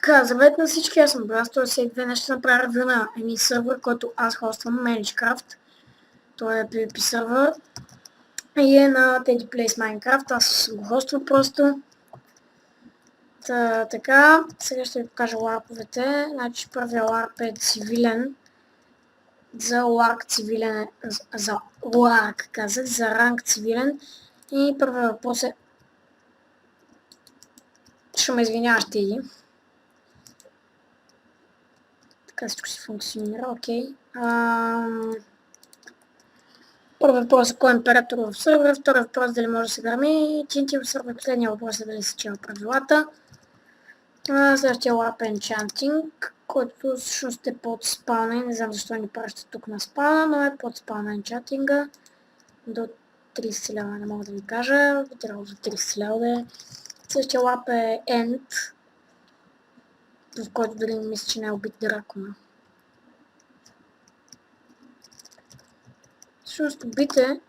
Така, здравейте на всички, аз съм Брас, той след две неща направя ревю на един сървър, който аз хоствам, Managecraft. Той е PvP сървър и е на Teddy Plays Minecraft, аз го хоствам просто. Така, сега ще ви покажа ларповете. Значи първият ларп е цивилен. За ларк цивилен, за ларк казах, за ранг цивилен. И първият въпрос е... Ще ме извиняваш, Теди. Така всичко си функционира, окей. Първи въпрос е кой е император в сервера, втори въпрос дали може да се грами TNT в сервера, последния въпрос е дали се чела правилата. Следващия лап е Enchanting, който всъщност е под спауна, не знам защо ни праща тук на спауна, но е под спауна Enchanting до 30 лева, не мога да ви кажа, трябва до 30 лева да е. Следващия лап е End, в който дали не мисля, че не е убит дракона. Всъщност убите,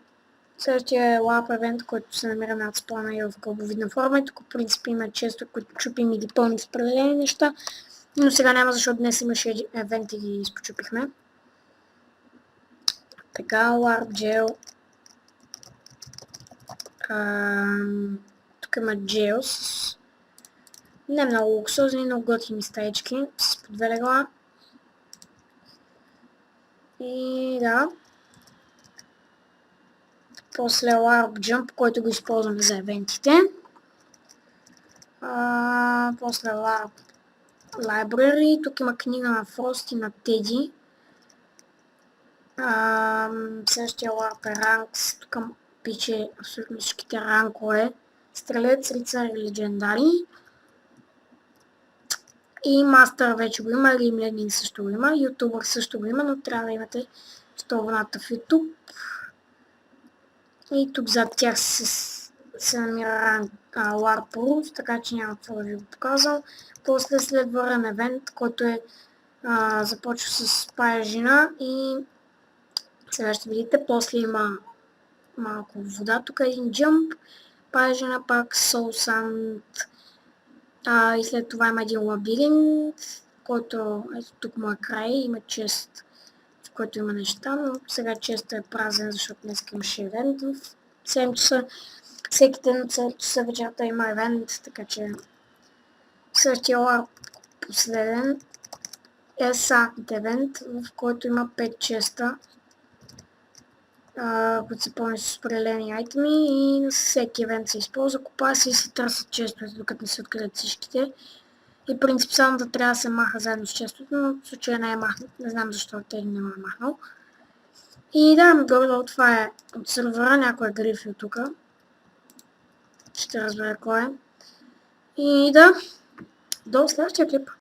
следващия лап евент, който се намира над спауна и в кълбовидна форма. И тук в принцип има често, които чупим или пълни с определени неща. Но сега няма, защото днес имаше евент и ги изпочупихме. Така, ларп джел. Тук има джел с не много луксозни, но готини стаечки с по две легла. И да. После Warp Jump, който го използваме за евентите. После Warp Library. Тук има книга на Frost и на Teddy. Следващия Warp е Ranks. Тук пише абсолютно всичките ранкове. Стрелец, рицар и легендари. И Master вече го има, Римлянин също го има, YouTuber също го има, но трябва да имате 100 абоната в YouTube. И тук зад тях се намира ранг Warp Rules, така че няма какво да ви го показвам. После следва Run Event, който е започва с паяжина и сега ще видите, после има малко вода, тук е един Jump, паяжина пак, Soul Sand и след това има един лабиринт, който ето тук му е край, има чест, в който има неща, но сега честът е празен, защото днес имаше евент в 7 часа. Всеки ден от 7 часа вечерта има евент, така че същия ларп последен е Summit евент, в който има 5 честа, които се пълни с определени айтеми и на всеки евент се използва. Купа се и се търсят честовете, докато не се открият всичките. И принцип само да трябва да се маха заедно с честото, но в случая не е махнат, не знам защо Теди не ме е махнал. И да, горе-долу това е от сервера, някой е грифил тук. Ще разбера кой е. И да, до следващия клип.